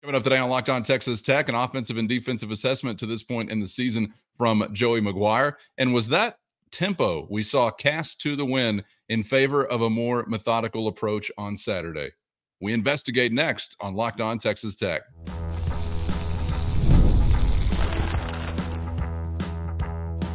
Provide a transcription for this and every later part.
Coming up today on Locked On Texas Tech, an offensive and defensive assessment to this point in the season from Joey McGuire. And was that tempo we saw cast to the wind in favor of a more methodical approach on Saturday? We investigate next on Locked On Texas Tech.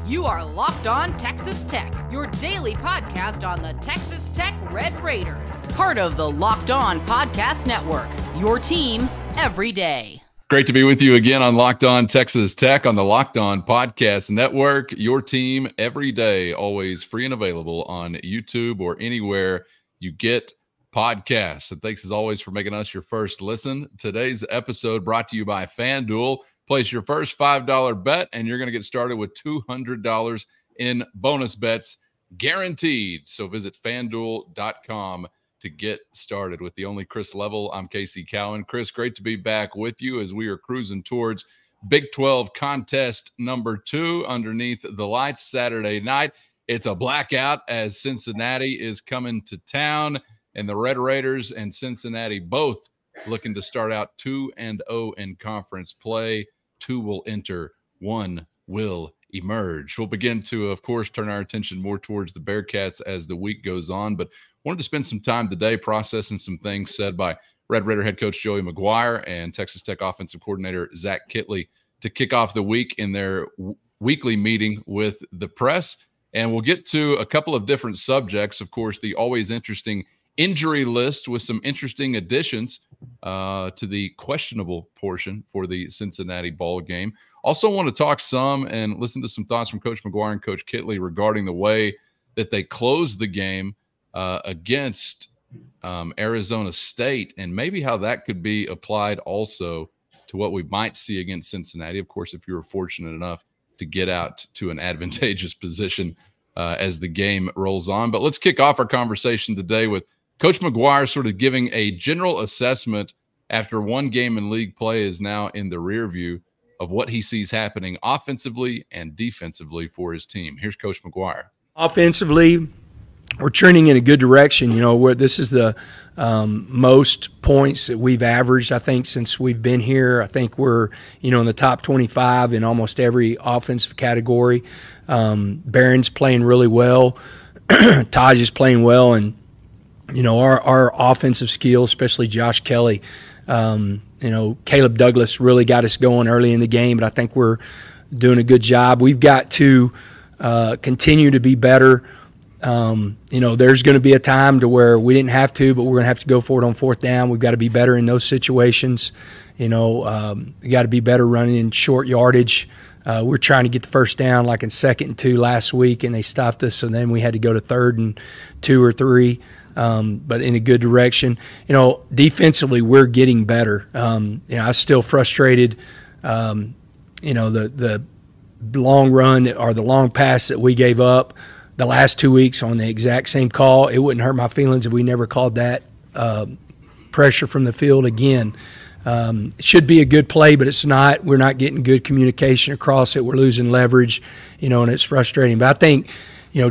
You are Locked On Texas Tech, your daily podcast on the Texas Tech Red Raiders. Part of the Locked On Podcast Network, your team every day. Great to be with you again on Locked On Texas Tech on the Locked On Podcast Network, your team every day, always free and available on YouTube or anywhere you get podcasts. And thanks as always for making us your first listen. Today's episode brought to you by FanDuel. Place your first $5 bet, and you're going to get started with $200 in bonus bets guaranteed. So visit FanDuel.com to get started. With the only Chris Level, I'm Casey Cowan. Chris, great to be back with you as we are cruising towards Big 12 contest number 2 underneath the lights Saturday night. It's a blackout as Cincinnati is coming to town, and the Red Raiders and Cincinnati both looking to start out 2-0 in conference play. 2 will enter, 1 will emerge. We'll begin to, of course, turn our attention more towards the Bearcats as the week goes on, but wanted to spend some time today processing some things said by Red Raider head coach Joey McGuire and Texas Tech offensive coordinator Zach Kittley to kick off the week in their weekly meeting with the press. And we'll get to a couple of different subjects. Of course, the always interesting injury list with some interesting additions to the questionable portion for the Cincinnati ball game. Also want to talk some and listen to some thoughts from Coach McGuire and Coach Kittley regarding the way that they closed the game against Arizona State, and maybe how that could be applied also to what we might see against Cincinnati. Of course, if you were fortunate enough to get out to an advantageous position as the game rolls on. But let's kick off our conversation today with Coach McGuire sort of giving a general assessment after one game in league play is now in the rear view of what he sees happening offensively and defensively for his team. Here's Coach McGuire. Offensively, we're trending in a good direction. You know, where this is the most points that we've averaged, I think, since we've been here. I think we're, in the top 25 in almost every offensive category. Barron's playing really well. Taj is playing well, and our offensive skills, especially Josh Kelly, Caleb Douglas really got us going early in the game, but I think we're doing a good job. We've got to continue to be better. There's going to be a time to where we didn't have to, but we're going to have to go for it on 4th down. We've got to be better in those situations. We got to be better running in short yardage. We're trying to get the first down like in 2nd and 2 last week, and they stopped us, so then we had to go to 3rd and 2 or 3. But in a good direction. Defensively, we're getting better. I was still frustrated. The long run or the long pass that we gave up the last 2 weeks on the exact same call, it wouldn't hurt my feelings if we never called that pressure from the field again. It should be a good play, but it's not. We're not getting good communication across it. We're losing leverage, and it's frustrating. But I think –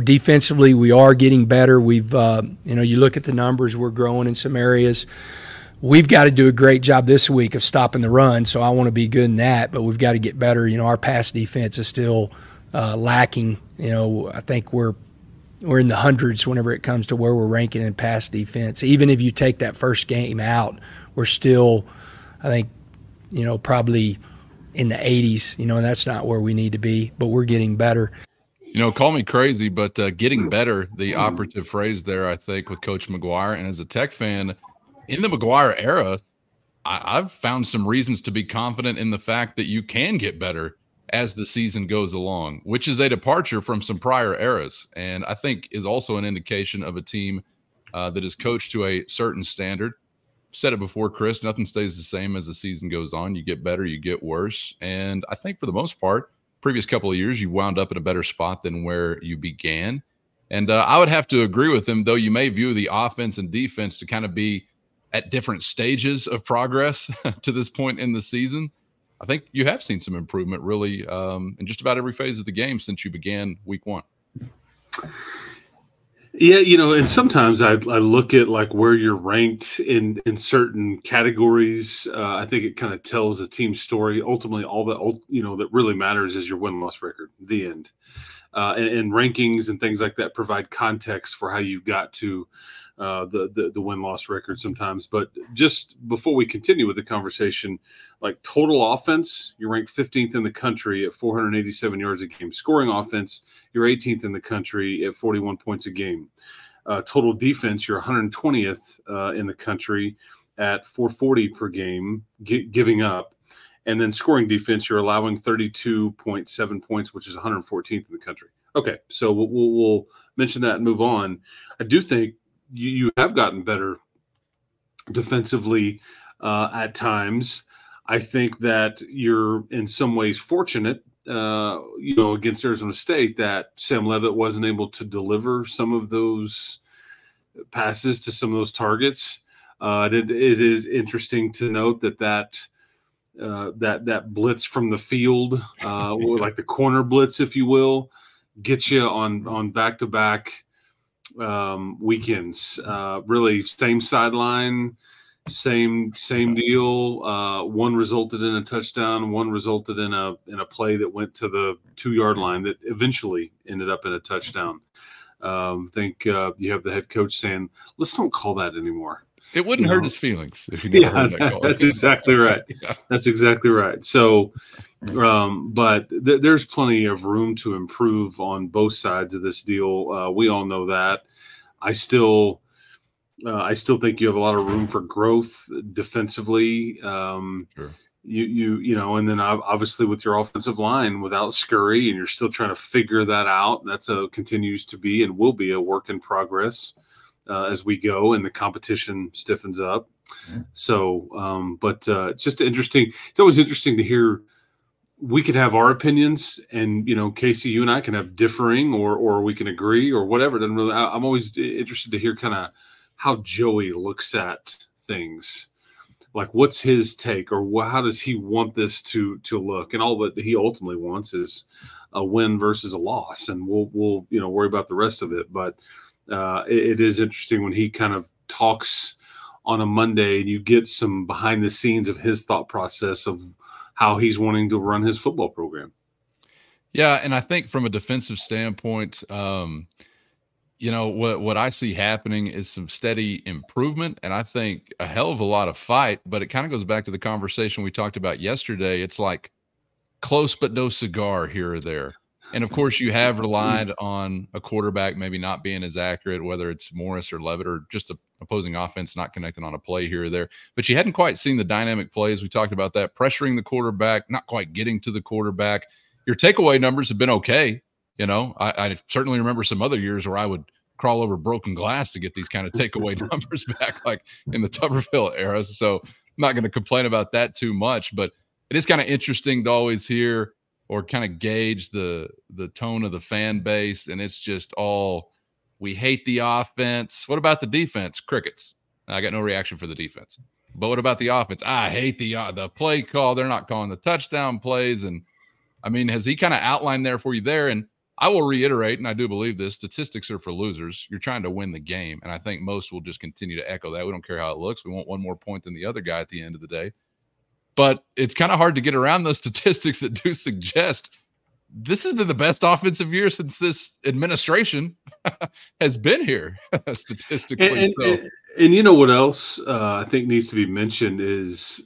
defensively, we are getting better. We've, you look at the numbers, we're growing in some areas. We've got to do a great job this week of stopping the run, so I want to be good in that, but we've got to get better. Our pass defense is still lacking. I think we're in the hundreds whenever it comes to where we're ranking in pass defense. Even if you take that first game out, we're still, I think, probably in the 80s, and that's not where we need to be, but we're getting better. Call me crazy, but getting better, the operative phrase there, I think, with Coach McGuire. And as a Tech fan, in the McGuire era, I've found some reasons to be confident in the fact that you can get better as the season goes along, which is a departure from some prior eras. And I think is also an indication of a team that is coached to a certain standard. Said it before, Chris, nothing stays the same as the season goes on. You get better, you get worse. And I think for the most part, previous couple of years, you've wound up in a better spot than where you began. And I would have to agree with him, though you may view the offense and defense to kind of be at different stages of progress to this point in the season. I think you have seen some improvement really in just about every phase of the game since you began week 1. Yeah, you know, and sometimes I look at like where you're ranked in certain categories. I think it kind of tells a team story. Ultimately, all that that really matters is your win-loss record. The end. And rankings and things like that provide context for how you got to the win-loss record sometimes. But just before we continue with the conversation, like total offense, you're ranked 15th in the country at 487 yards a game. Scoring offense, you're 18th in the country at 41 points a game. Total defense, you're 120th in the country at 440 per game, giving up. And then scoring defense, you're allowing 32.7 points, which is 114th in the country. Okay, so we'll mention that and move on. I do think you have gotten better defensively at times. I think that you're in some ways fortunate, against Arizona State, that Sam Leavitt wasn't able to deliver some of those passes to some of those targets. It is interesting to note that blitz from the field, like the corner blitz, if you will, gets you on back-to-back weekends. Really, same sideline, same deal. One resulted in a touchdown. One resulted in a play that went to the 2-yard line that eventually ended up in a touchdown. I think you have the head coach saying, "Let's don't call that anymore." It wouldn't hurt his feelings if you never heard that call. That's exactly right. Yeah. That's exactly right. So, but there's plenty of room to improve on both sides of this deal. We all know that. I still think you have a lot of room for growth defensively. Sure. And then obviously with your offensive line without Scurry, and you're still trying to figure that out. That's continues to be and will be a work in progress. As we go and the competition stiffens up. Yeah. So, it's just interesting. It's always interesting to hear. We could have our opinions, and Casey, you and I can have differing, or we can agree, or whatever. It doesn't really. I'm always interested to hear kind of how Joey looks at things. Like, what's his take, or how does he want this to look? And all that he ultimately wants is a win versus a loss, and we'll worry about the rest of it, but. It is interesting when he kind of talks on a Monday and you get some behind the scenes of his thought process of how he's wanting to run his football program. Yeah. And I think from a defensive standpoint, what I see happening is some steady improvement, and I think a hell of a lot of fight, but it kind of goes back to the conversation we talked about yesterday. It's like close, but no cigar here or there. And, of course, you have relied on a quarterback maybe not being as accurate, whether it's Morris or Leavitt or just the opposing offense not connecting on a play here or there. But you hadn't quite seen the dynamic plays. We talked about that, pressuring the quarterback, not quite getting to the quarterback. Your takeaway numbers have been okay. I certainly remember some other years where I would crawl over broken glass to get these kind of takeaway numbers back, like in the Tuberville era. So I'm not going to complain about that too much. But it is kind of interesting to always hear or kind of gauge the tone of the fan base. And it's just all, we hate the offense. What about the defense? Crickets. I got no reaction for the defense. But what about the offense? I hate the play call. They're not calling the touchdown plays. And I mean, has he kind of outlined there for you there? And I will reiterate, and I do believe this, statistics are for losers. You're trying to win the game. And I think most will just continue to echo that. We don't care how it looks. We want one more point than the other guy at the end of the day. But it's kind of hard to get around those statistics that do suggest this has been the best offensive year since this administration has been here, statistically. And you know what else I think needs to be mentioned is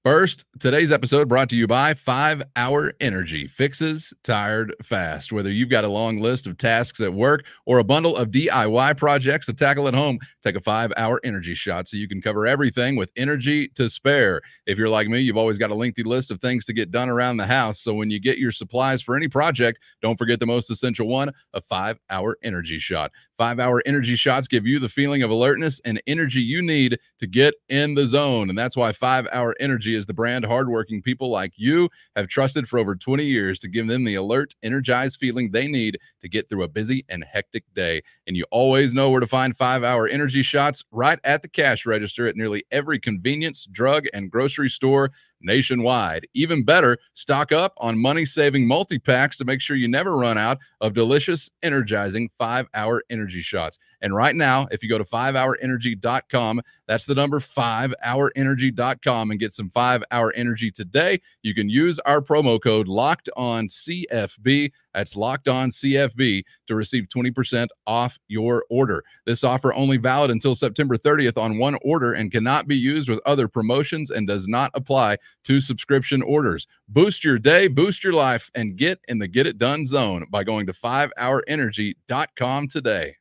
First, today's episode brought to you by 5 Hour Energy. Fixes tired fast. Whether you've got a long list of tasks at work or a bundle of DIY projects to tackle at home, take a 5 Hour Energy shot so you can cover everything with energy to spare. If you're like me, you've always got a lengthy list of things to get done around the house. So when you get your supplies for any project, don't forget the most essential one, a 5 Hour Energy shot. 5 Hour Energy shots give you the feeling of alertness and energy you need to get in the zone. And that's why 5 Hour Energy is the brand hardworking people like you have trusted for over 20 years to give them the alert, energized feeling they need to get through a busy and hectic day. And you always know where to find 5 Hour Energy shots, right at the cash register at nearly every convenience, drug, and grocery store nationwide. Even better, stock up on money-saving multi-packs to make sure you never run out of delicious, energizing 5-Hour Energy shots. And right now, if you go to 5hourenergy.com, that's the number 5hourenergy.com, and get some 5-Hour Energy today, you can use our promo code LOCKEDONCFB. That's LOCKEDONCFB to receive 20% off your order. This offer only valid until September 30th on one order and cannot be used with other promotions and does not apply to subscription orders. Boost your day, boost your life, and get in the Get It Done zone by going to 5hourenergy.com today.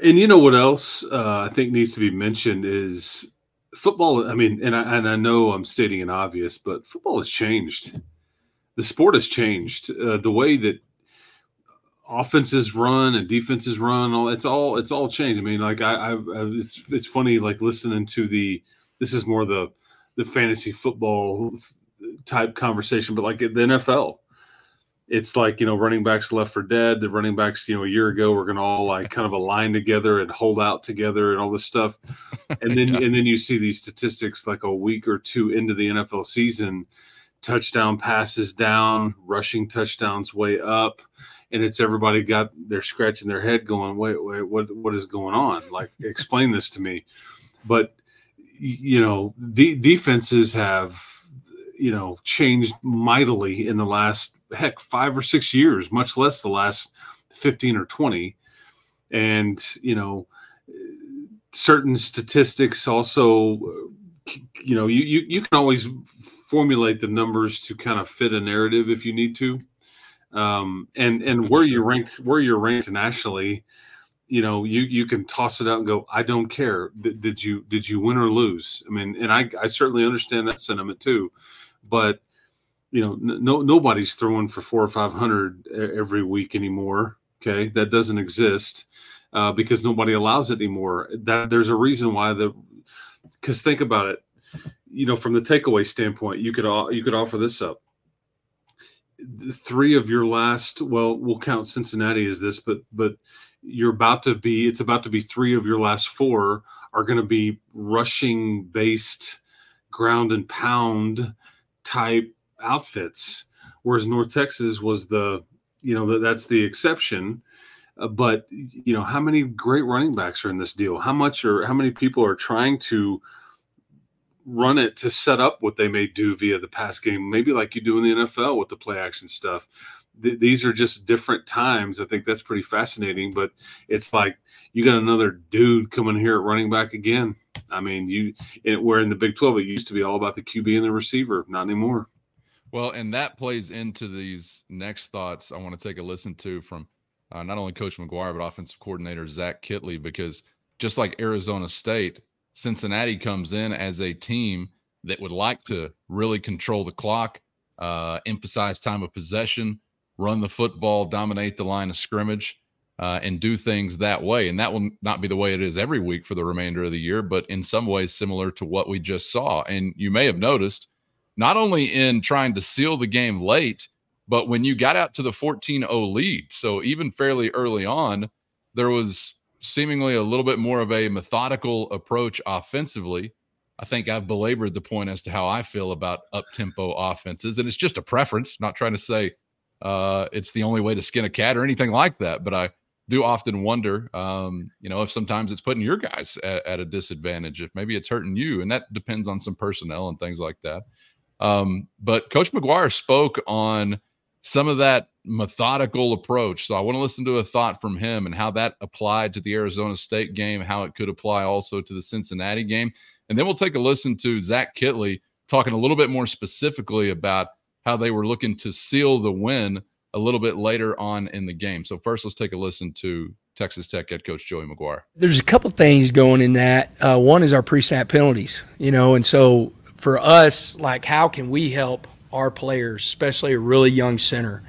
And you know what else I think needs to be mentioned is football. I mean, and I know I'm stating an obvious, but football has changed. The sport has changed. The way that offenses run and defenses run, it's all changed. I mean, like it's funny, like listening to this is more the fantasy football type conversation, but like at the NFL, it's like, running backs left for dead. The running backs, a year ago, were going to all like kind of align together and hold out together and all this stuff. And then, and then you see these statistics like a week or two into the NFL season, touchdown passes down, rushing touchdowns way up. And it's everybody they're scratching their head going, wait, what is going on? Like, explain this to me. But, defenses have, changed mightily in the last, 5 or 6 years, much less the last 15 or 20. And, certain statistics also, you can always formulate the numbers to kind of fit a narrative if you need to. And where you're ranked nationally, you can toss it out and go, I don't care. Did you win or lose? I mean, and I certainly understand that sentiment too, but nobody's throwing for 400 or 500 every week anymore. Okay. That doesn't exist, because nobody allows it anymore. There's a reason why because think about it, from the takeaway standpoint, you could offer this up. 3 of your last, well, we'll count Cincinnati as this, but it's about to be 3 of your last 4 are going to be rushing based ground and pound type outfits. Whereas North Texas was that's the exception. But how many great running backs are in this deal? How many people are trying to run it to set up what they may do via the pass game, maybe like you do in the NFL with the play action stuff. These are just different times. I think that's pretty fascinating, but it's like you got another dude coming here at running back again. I mean, where in the Big 12, it used to be all about the QB and the receiver, not anymore. Well, and that plays into these next thoughts I want to take a listen to from not only Coach McGuire, but offensive coordinator Zach Kittley, because just like Arizona State, Cincinnati comes in as a team that would like to really control the clock, emphasize time of possession, run the football, dominate the line of scrimmage, and do things that way. And that will not be the way it is every week for the remainder of the year, but in some ways similar to what we just saw. And you may have noticed, not only in trying to seal the game late, but when you got out to the 14-0 lead, so even fairly early on, there was seemingly a little bit more of a methodical approach offensively. I think I've belabored the point as to how I feel about up-tempo offenses, and it's just a preference, not trying to say it's the only way to skin a cat or anything like that, but I do often wonder, if sometimes it's putting your guys at a disadvantage, if maybe it's hurting you, and that depends on some personnel and things like that. But Coach McGuire spoke on some of that methodical approach. So I want to listen to a thought from him and how that applied to the Arizona State game, how it could apply also to the Cincinnati game. And then we'll take a listen to Zach Kittley talking a little bit more specifically about how they were looking to seal the win a little bit later on in the game. So first, let's take a listen to Texas Tech head coach Joey McGuire. There's a couple things going in that. One is our pre-snap penalties, and so for us, like, how can we help our players, especially a really young center,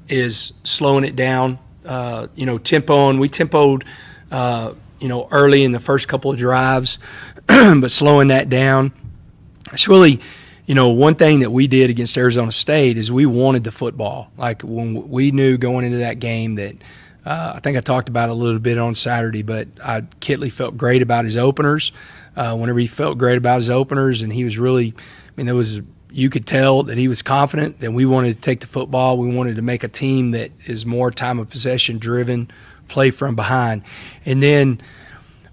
is slowing it down, tempoing. We tempoed, early in the first couple of drives, but slowing that down. It's really, one thing that we did against Arizona State is we wanted the football. Like, when we knew going into that game that I think I talked about it a little bit on Saturday, but Kitley felt great about his openers. Whenever he felt great about his openers, and he was really, I mean, you could tell that he was confident that we wanted to take the football. We wanted to make a team that is more time of possession driven, play from behind. And then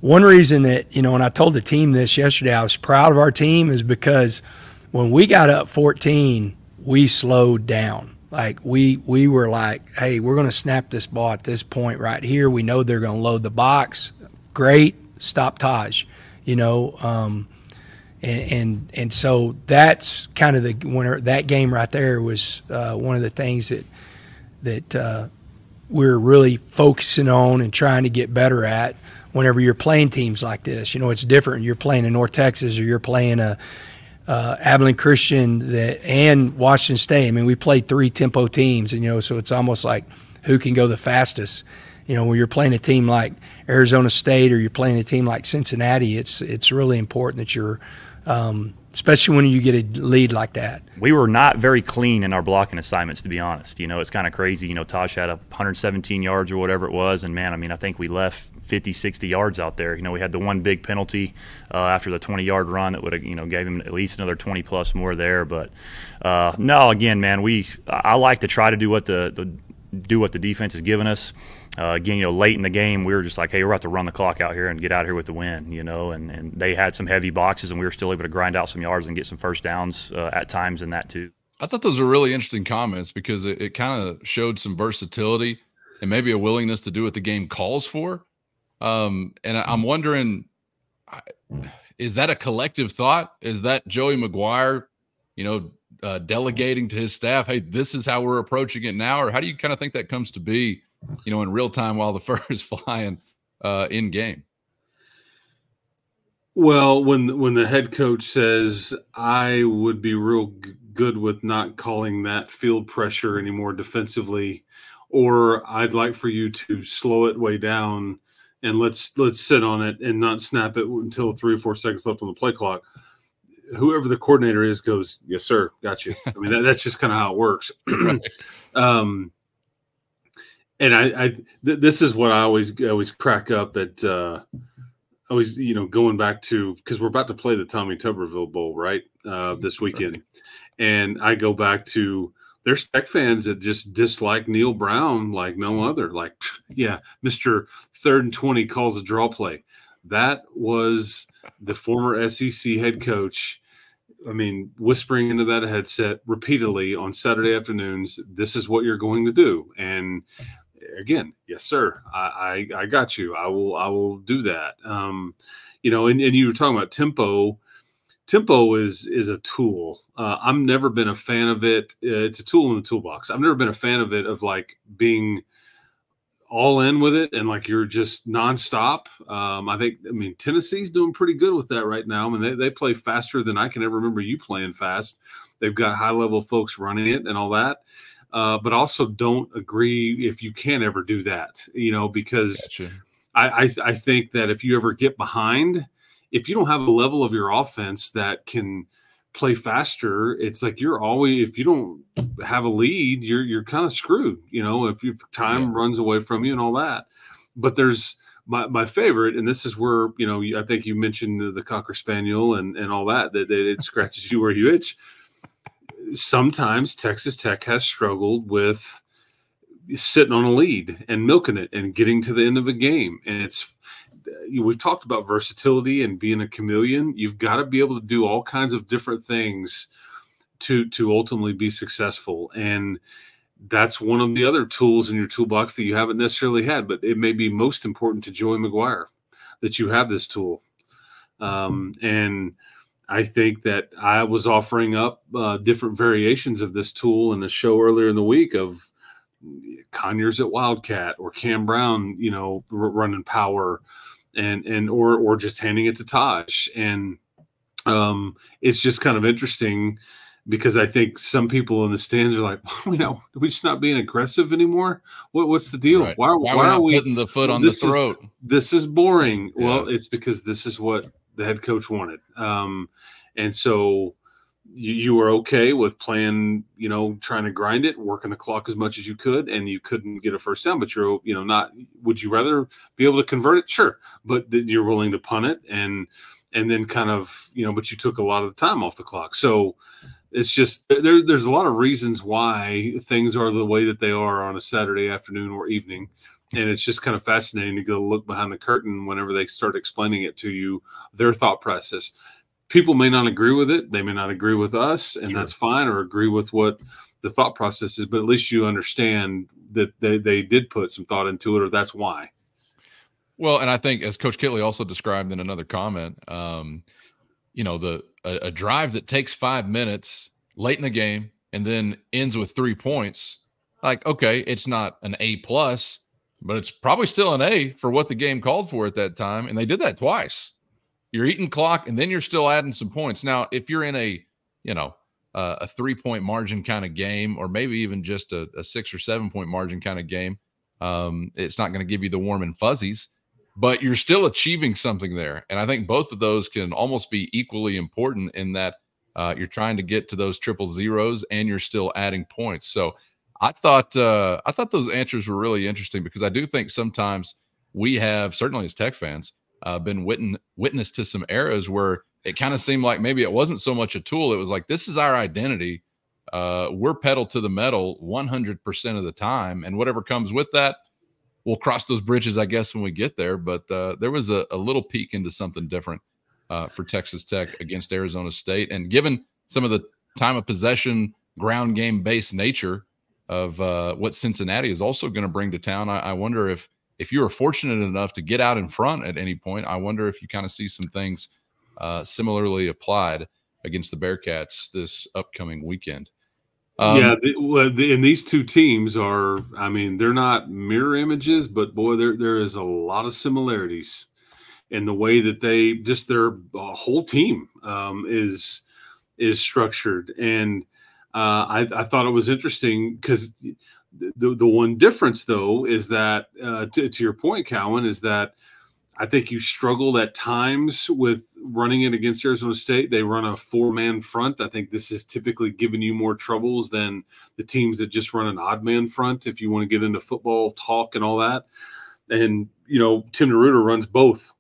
one reason that, you know, and I told the team this yesterday, I was proud of our team, is because when we got up 14, we slowed down. Like we were like, hey, we're going to snap this ball at this point right here. We know they're going to load the box. Great, stop Taj, you know. And so that's kind of the winner. That game right there was one of the things that we're really focusing on and trying to get better at. Whenever you're playing teams like this, you know, it's different. You're playing in North Texas, or you're playing a Abilene Christian and Washington State. I mean, we played 3 tempo teams, and, you know, so it's almost like who can go the fastest. You know, when you're playing a team like Arizona State, or you're playing a team like Cincinnati, it's really important that you're especially when you get a lead like that. We were not very clean in our blocking assignments, to be honest. You know, it's kind of crazy. You know, Taj had 117 yards or whatever it was, and, man, I mean, I think we left 50, 60 yards out there. You know, we had the one big penalty after the 20-yard run that would have, you know, gave him at least another 20-plus more there. But, no, again, man, I like to try to do what the defense has given us. Again, you know, late in the game, we were just like, hey, we're about to run the clock out here and get out here with the win, you know, and they had some heavy boxes, and we were still able to grind out some yards and get some first downs at times in that too. I thought those were really interesting comments, because it kind of showed some versatility and maybe a willingness to do what the game calls for. And I'm wondering, is that a collective thought? Is that Joey McGuire, you know, delegating to his staff, hey, this is how we're approaching it now? Or how do you kind of think that comes to be, you know, in real time while the fur is flying in game? Well, when the head coach says, I would be real good with not calling that field pressure anymore defensively, or I'd like for you to slow it way down and let's sit on it and not snap it until 3 or 4 seconds left on the play clock. Whoever the coordinator is goes, yes, sir, got you. I mean, that's just kind of how it works. And this is what I always crack up at. Always, you know, going back to, because we're about to play the Tommy Tuberville Bowl, right, this weekend, right. And I go back to, there's Tech fans that just dislike Neil Brown like no other. Like, yeah, Mr. 3rd and 20 calls a draw play. That was the former SEC head coach. I mean, whispering into that headset repeatedly on Saturday afternoons, this is what you're going to do. And again, yes, sir, I got you. I will do that. You know, and you were talking about tempo. Tempo is a tool. I've never been a fan of it. It's a tool in the toolbox. I've never been a fan of it, of like being all in with it and like you're just nonstop. I mean, Tennessee's doing pretty good with that right now. I mean, they play faster than I can ever remember you playing fast. They've got high-level folks running it and all that. But also don't agree if you can ever do that, you know, because gotcha. I think that if you ever get behind, if you don't have a level of your offense that can play faster, it's like you're always, if you don't have a lead, you're kind of screwed, you know, if your time runs away from you and all that. But there's my favorite, and this is where, you know, I think you mentioned the Cocker Spaniel and all that it scratches you where you itch. Sometimes Texas Tech has struggled with sitting on a lead and milking it and getting to the end of a game. And we've talked about versatility and being a chameleon. You've got to be able to do all kinds of different things to ultimately be successful. And that's one of the other tools in your toolbox that you haven't necessarily had, but it may be most important to Joey McGuire that you have this tool. And I think that I was offering up different variations of this tool in a show earlier in the week of Conyers at Wildcat or Cam Brown, you know, running power or just handing it to Taj. And it's just kind of interesting because I think some people in the stands are like, well, you know, are we just not being aggressive anymore? What's the deal? Right. Why are we putting the foot on the throat? This is boring. Yeah. Well, it's because this is what the head coach wanted. And so you were okay with playing, trying to grind it, working the clock as much as you could, and you couldn't get a first down, but you're, not, would you rather be able to convert it? Sure. But you're willing to punt it and then kind of, but you took a lot of the time off the clock. So it's just, there's a lot of reasons why things are the way that they are on a Saturday afternoon or evening. And it's just kind of fascinating to go look behind the curtain whenever they start explaining it to you, their thought process. People may not agree with it. They may not agree with us, and that's fine, or agree with what the thought process is. But at least you understand that they did put some thought into it, or that's why. Well, and I think, as Coach Kitley also described in another comment, a drive that takes 5 minutes late in the game and then ends with 3 points, like, okay, it's not an A+, but it's probably still an A for what the game called for at that time. And they did that twice. You're eating clock, and then you're still adding some points. Now, if you're in a 3-point margin kind of game, or maybe even just a 6 or 7 point margin kind of game, it's not going to give you the warm and fuzzies, but you're still achieving something there. And I think both of those can almost be equally important in that you're trying to get to those 000s and you're still adding points. So I thought those answers were really interesting, because I do think sometimes we have, certainly as Tech fans, been witness to some eras where it kind of seemed like maybe it wasn't so much a tool. It was like, this is our identity. We're pedal to the metal 100% of the time. And whatever comes with that, we'll cross those bridges, I guess, when we get there. But there was a little peek into something different for Texas Tech against Arizona State. And given some of the time of possession, ground game based nature of what Cincinnati is also going to bring to town, I wonder if you were fortunate enough to get out in front at any point, I wonder if you kind of see some things similarly applied against the Bearcats this upcoming weekend. And these two teams are, I mean, they're not mirror images, but boy, there is a lot of similarities in the way that their whole team is structured. And I thought it was interesting because the one difference, though, is that to your point, Cowan, is that I think you struggled at times with running it against Arizona State. They run a 4-man front. I think this has typically given you more troubles than the teams that just run an odd-man front, if you want to get into football talk and all that. And, Tim DeRuyter runs both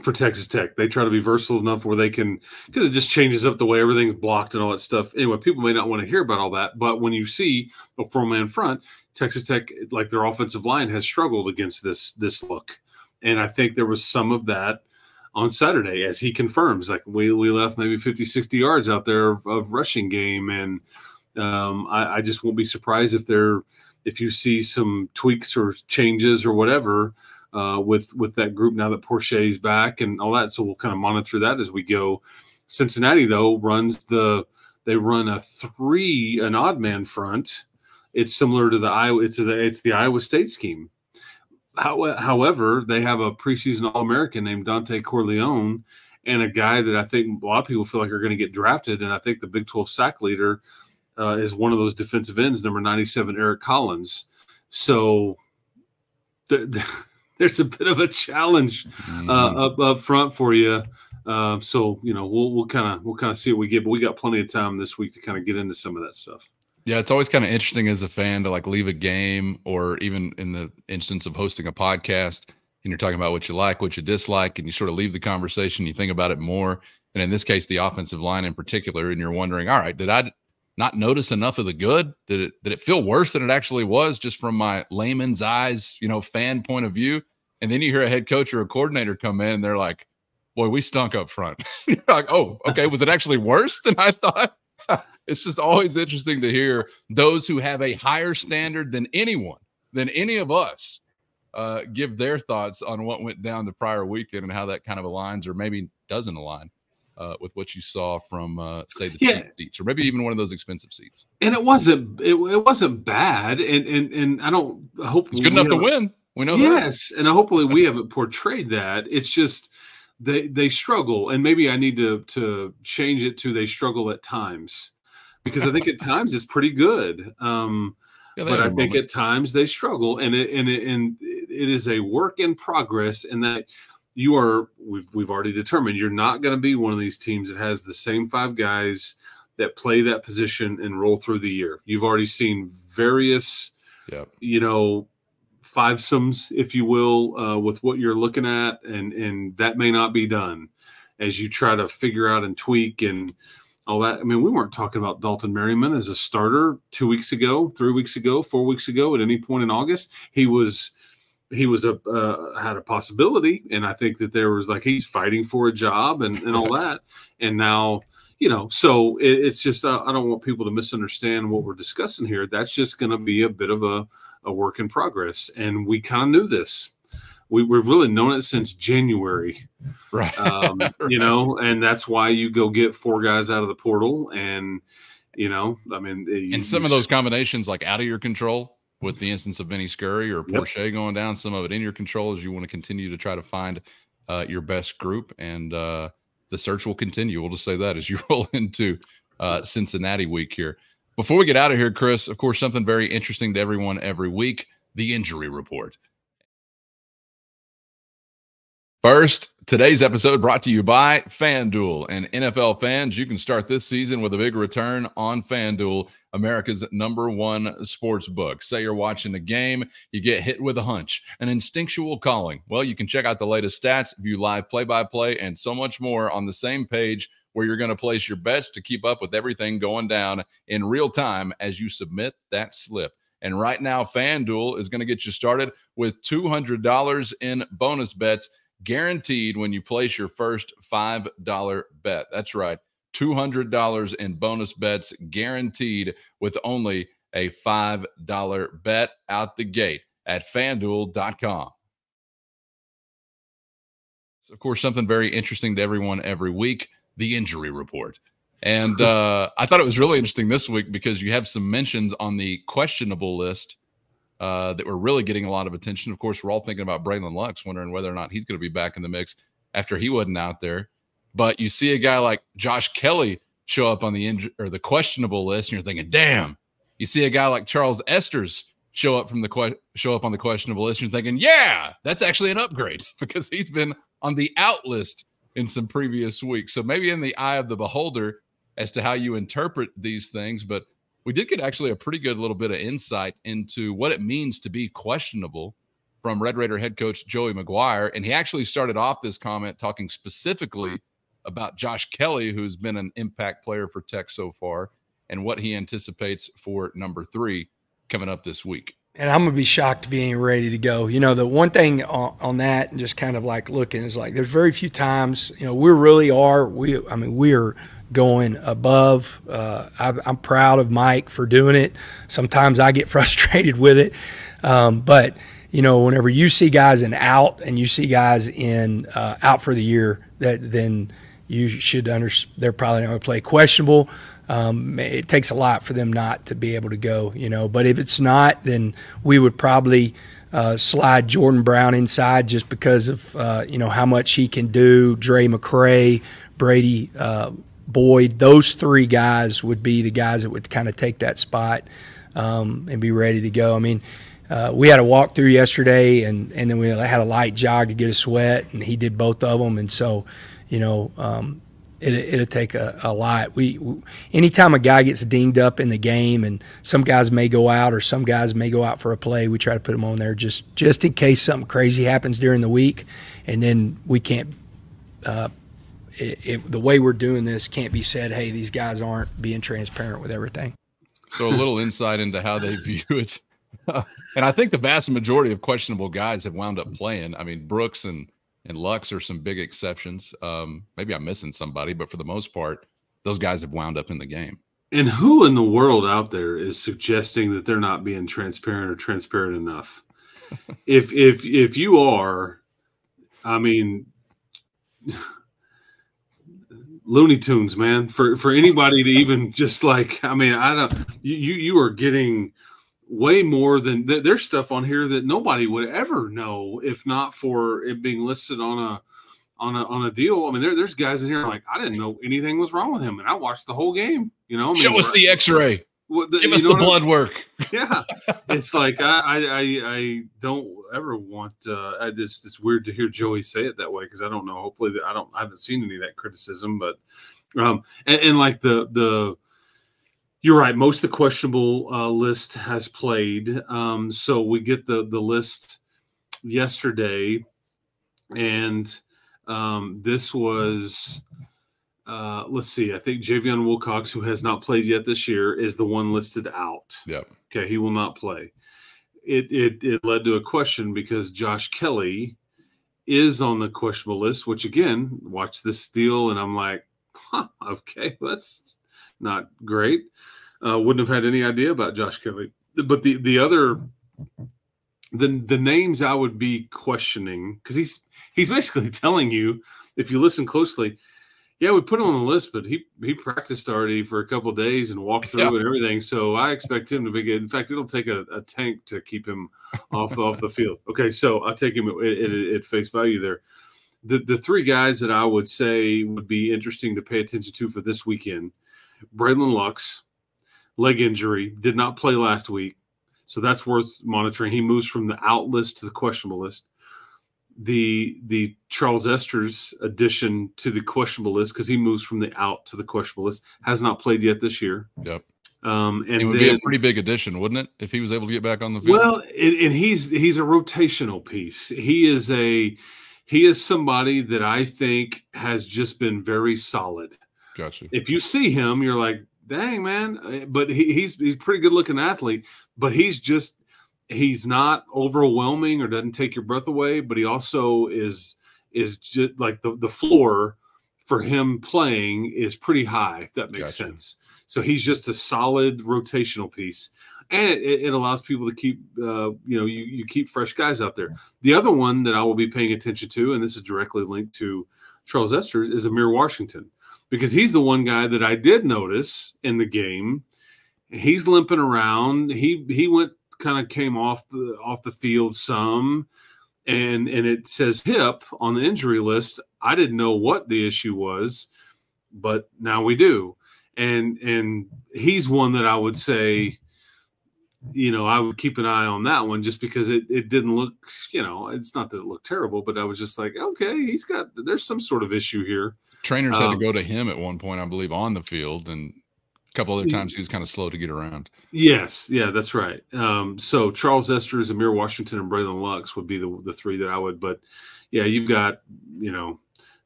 for Texas Tech. They try to be versatile enough where they can, because it just changes up the way everything's blocked and all that stuff. Anyway, people may not want to hear about all that, but when you see a 4-man front, Texas Tech, like their offensive line, has struggled against this look. And I think there was some of that on Saturday, as he confirms. Like, we left maybe 50, 60 yards out there of rushing game. And I just won't be surprised if you see some tweaks or changes or whatever with that group now that Porche's back and all that. So we'll kind of monitor that as we go. Cincinnati, though, run an odd man front. It's similar to it's the Iowa State scheme. However, they have a preseason All-American named Dante Corleone, and a guy that I think a lot of people feel like are going to get drafted. And I think the Big 12 sack leader is one of those defensive ends, number 97, Eric Collins. So there's a bit of a challenge up front for you. So we'll kind of see what we get, but we got plenty of time this week to kind of get into some of that stuff. Yeah, it's always kind of interesting as a fan to leave a game, or even in the instance of hosting a podcast, and you're talking about what you like, what you dislike, and you sort of leave the conversation, you think about it more. And in this case, the offensive line in particular, and you're wondering, all right, did I not notice enough of the good? Did it feel worse than it actually was, just from my layman's eyes, fan point of view? And then you hear a head coach or a coordinator come in and they're like, boy, we stunk up front. You're like, oh, okay. Was it actually worse than I thought? It's just always interesting to hear those who have a higher standard than anyone, than any of us, give their thoughts on what went down the prior weekend and how that kind of aligns, or maybe doesn't align with what you saw from, say, the cheap seats, or maybe even one of those expensive seats. And it wasn't bad, and I hope it's good enough to win. We know that. Yes, and hopefully we haven't portrayed that. It's just they struggle, and maybe I need to change it to they struggle at times. Because I think at times it's pretty good, but I think at times they struggle, and it is a work in progress. And that we've already determined you're not going to be one of these teams that has the same 5 guys that play that position and roll through the year. You've already seen various, fivesomes, if you will, with what you're looking at, and that may not be done as you try to figure out and tweak and all that. I mean, we weren't talking about Dalton Merriman as a starter 2 weeks ago, 3 weeks ago, 4 weeks ago at any point in August. He had a possibility, and I think that there was he's fighting for a job and all that. And now, so it's just I don't want people to misunderstand what we're discussing here. That's just going to be a bit of a work in progress, and we kind of knew this. We've really known it since January, right? Right. And that's why you go get 4 guys out of the portal, and some of those combinations out of your control. With the instance of Vinny Scurry or Porsche going down, some of it in your control as you want to continue to try to find your best group, and the search will continue. We'll just say that as you roll into Cincinnati week here. Before we get out of here, Chris, of course, something very interesting to everyone every week, the injury report. First, today's episode brought to you by FanDuel. And NFL fans, you can start this season with a big return on FanDuel, America's #1 sports book. Say you're watching a game, you get hit with a hunch, an instinctual calling. Well, you can check out the latest stats, view live play-by-play, and so much more on the same page where you're going to place your bets to keep up with everything going down in real time as you submit that slip. And right now, FanDuel is going to get you started with $200 in bonus bets guaranteed when you place your first $5 bet. That's right. $200 in bonus bets guaranteed with only a $5 bet out the gate at FanDuel.com. So, of course, something very interesting to everyone every week, the injury report. And I thought it was really interesting this week because you have some mentions on the questionable list that were really getting a lot of attention. Of course, we're all thinking about Braylon Lux, wondering whether or not he's going to be back in the mix after he wasn't out there. But you see a guy like Josh Kelly show up on the questionable list, and you're thinking, damn. You see a guy like Charles Esters show up on the questionable list, and you're thinking, yeah, that's actually an upgrade because he's been on the out list in some previous weeks. So maybe in the eye of the beholder as to how you interpret these things, but we did get actually a pretty good little bit of insight into what it means to be questionable from Red Raider head coach Joey McGuire. And he actually started off this comment talking specifically about Josh Kelly, who's been an impact player for Tech so far, and what he anticipates for number 3 coming up this week. And I'm going to be shocked if he ain't ready to go. The one thing on that, and just kind of looking, is there's very few times, we really are. We are going above. I'm proud of Mike for doing it. Sometimes I get frustrated with it. But, whenever you see guys in out and you see guys in out for the year, then you should understand they're probably not going to play. Questionable. It takes a lot for them not to be able to go, But if it's not, then we would probably slide Jordan Brown inside just because of, how much he can do. Dre McCray, Brady Boyd, those 3 guys would be the guys that would kind of take that spot and be ready to go. We had a walkthrough yesterday, and then we had a light jog to get a sweat, and he did both of them. And so, it'll take a lot. Anytime a guy gets dinged up in the game, and some guys may go out or some guys may go out for a play, we try to put them on there just in case something crazy happens during the week, and then we can't the way we're doing this can't be said, hey, these guys aren't being transparent with everything. So a little insight into how they view it. And I think the vast majority of questionable guys have wound up playing. Brooks and Lux are some big exceptions. Maybe I'm missing somebody, but for the most part, those guys have wound up in the game. And who in the world out there is suggesting that they're not being transparent or transparent enough? If you are, Looney Tunes, man, for anybody to even just you are getting way more than there's stuff on here that nobody would ever know if not for it being listed on a deal. There's guys in here I didn't know anything was wrong with him, and I watched the whole game. Show us the X-ray. Give us the blood work. Yeah, it's I don't ever want. It's weird to hear Joey say it that way because I don't know. Hopefully, I haven't seen any of that criticism, but the You're right. Most of the questionable list has played. So we get the list yesterday, and this was let's see. I think Javion Wilcox, who has not played yet this year, is the one listed out. Yep. Okay, he will not play. It led to a question because Josh Kelly is on the questionable list, which again, watch this deal, and I'm like, huh, okay, that's not great. Wouldn't have had any idea about Josh Kelly. But the other the names I would be questioning, because he's basically telling you, if you listen closely, yeah, we put him on the list, but he practiced already for a couple of days and walked through and everything. So I expect him to be good. In fact, it'll take a tank to keep him off the field. Okay, so I'll take him at face value there. The three guys that I would say would be interesting to pay attention to for this weekend: Braylon Lux, leg injury, did not play last week, so that's worth monitoring. He moves from the out list to the questionable list. The Charles Esters addition to the questionable list, because he moves from the out to the questionable list, has not played yet this year. Yep. And it would be a pretty big addition, wouldn't it, if he was able to get back on the field? Well, and he's a rotational piece. He is somebody that I think has just been very solid. Gotcha. If you see him, you're like, dang, man. But he's a pretty good looking athlete, but he's not overwhelming or doesn't take your breath away, but he also is just like the floor for him playing is pretty high, if that makes sense. So he's just a solid rotational piece, and it allows people to keep, you keep fresh guys out there. The other one that I will be paying attention to, and this is directly linked to Charles Esters, is Amir Washington, because he's the one guy that I did notice in the game. He's limping around. He went, kind of came off the field some, and it says hip on the injury list. I didn't know what the issue was, but now we do. And he's one that I would say, I would keep an eye on that one, just because it didn't look, it's not that it looked terrible, but I was just like, okay, there's some sort of issue here. Trainers had to go to him at one point, I believe, on the field, and a couple other times he was kind of slow to get around. Yes, yeah, that's right. So Charles Esters, Amir Washington, and Braylon Lux would be the three that I would. But yeah, you've got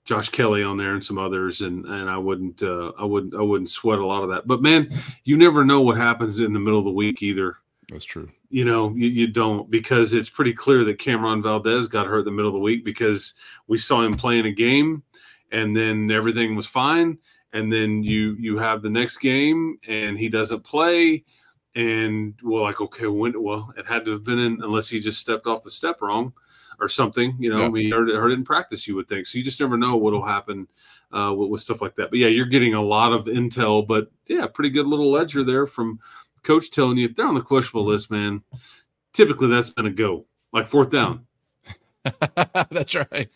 Josh Kelly on there and some others, and I wouldn't sweat a lot of that. But man, you never know what happens in the middle of the week either. That's true. You don't, because it's pretty clear that Cameron Valdez got hurt in the middle of the week, because we saw him playing a game, and then everything was fine. And then you have the next game and he doesn't play, and we're like, okay, it had to have been in, unless he just stepped off the step wrong or something. He heard it in practice, you would think. So you just never know what will happen with stuff like that. But yeah, you're getting a lot of intel, but yeah, pretty good little ledger there from coach telling you if they're on the questionable list, man, typically that's going to go like fourth down. That's right.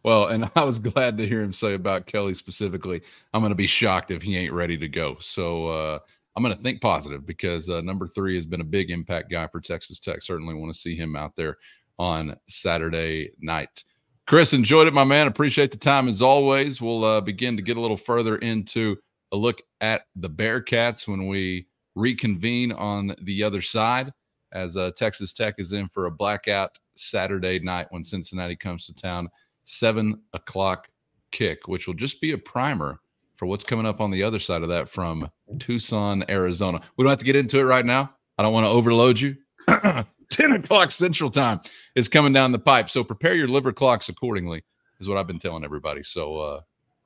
Well, and I was glad to hear him say about Kelly specifically, I'm going to be shocked if he ain't ready to go. So I'm going to think positive, because number 3 has been a big impact guy for Texas Tech. Certainly want to see him out there on Saturday night. Chris, enjoyed it, my man. Appreciate the time as always. We'll begin to get a little further into a look at the Bearcats when we reconvene on the other side, as Texas Tech is in for a blackout Saturday night when Cincinnati comes to town, 7 o'clock kick, which will just be a primer for what's coming up on the other side of that from Tucson, Arizona. We don't have to get into it right now. I don't want to overload you. 10 o'clock Central Time is coming down the pipe, so prepare your liver clocks accordingly, is what I've been telling everybody. So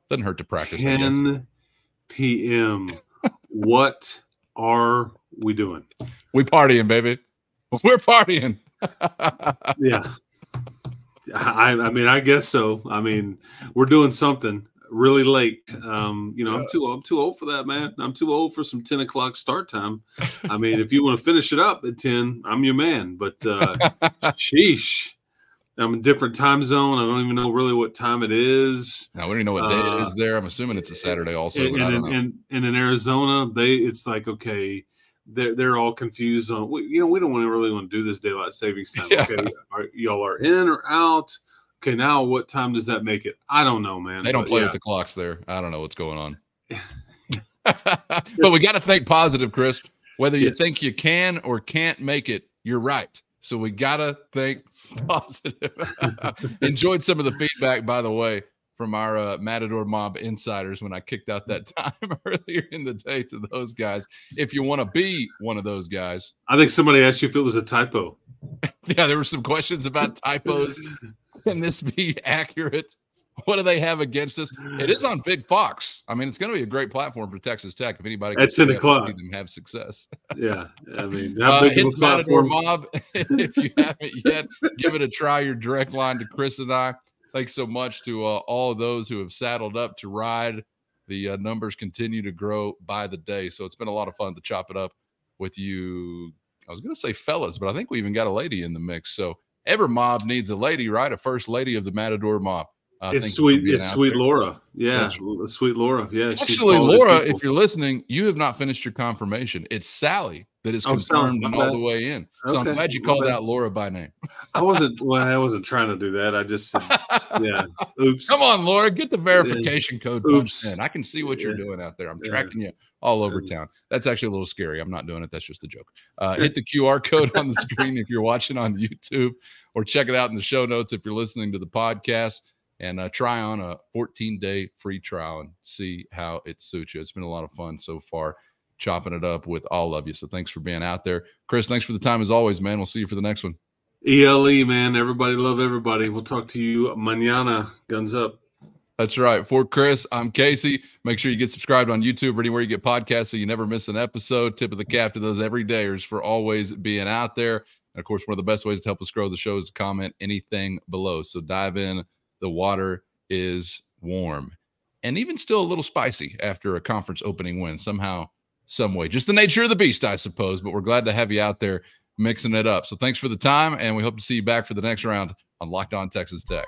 doesn't hurt to practice. 10 p.m. What are we doing? We partying, baby. We're partying. Yeah. I mean, I guess so. I mean, we're doing something really late. I'm too old for that, man. I'm too old for some 10 o'clock start time. I mean, if you want to finish it up at 10, I'm your man. But sheesh. I'm in a different time zone. I don't even know really what time it is. Now, we don't even know what day it is there. I'm assuming it's a Saturday also. But I don't know. And in Arizona, it's like, okay, they're all confused on, we don't really want to do this daylight savings time. Yeah. Okay, y'all are in or out? Okay, now what time does that make it? I don't know, man. They don't play with the clocks there. I don't know what's going on. But we got to think positive, Chris. Whether you think you can or can't make it, you're right. So we got to think positive. Enjoyed some of the feedback, by the way, from our Matador Mob insiders when I kicked out that time earlier in the day to those guys. If you want to be one of those guys. I think somebody asked you if it was a typo. Yeah, there were some questions about typos. Can this be accurate? What do they have against us? It is on Big Fox. I mean, it's going to be a great platform for Texas Tech if anybody can at 10 o'clock see them have success. Yeah, I mean, hit the Matador Mob if you haven't yet. Give it a try. Your direct line to Chris and I. Thanks so much to all of those who have saddled up to ride. The numbers continue to grow by the day, so it's been a lot of fun to chop it up with you. I was going to say fellas, but I think we even got a lady in the mix. So every mob needs a lady, right? A first lady of the Matador Mob. It's sweet. It's sweet Laura. Yeah. Sweet Laura. Yeah. Actually, Laura, if you're listening, you have not finished your confirmation. It's Sally that is confirmed and all the way in. So I'm glad you called out Laura by name. I wasn't trying to do that. I just said, yeah. Oops. Come on, Laura, get the verification code punched in. I can see what you're doing out there. I'm tracking you all over town. That's actually a little scary. I'm not doing it. That's just a joke. Hit the QR code on the screen if you're watching on YouTube, or check it out in the show notes if you're listening to the podcast. And try on a 14-day free trial and see how it suits you. It's been a lot of fun so far chopping it up with all of you. So thanks for being out there. Chris, thanks for the time as always, man. We'll see you for the next one. ELE, man. Everybody love everybody. We'll talk to you mañana. Guns up. That's right. For Chris, I'm Casey. Make sure you get subscribed on YouTube or anywhere you get podcasts so you never miss an episode. Tip of the cap to those everydayers for always being out there. And, of course, one of the best ways to help us grow the show is to comment anything below. So dive in. The water is warm and even still a little spicy after a conference opening win somehow, some way. Just the nature of the beast, I suppose, but we're glad to have you out there mixing it up. So thanks for the time, and we hope to see you back for the next round on Locked On Texas Tech.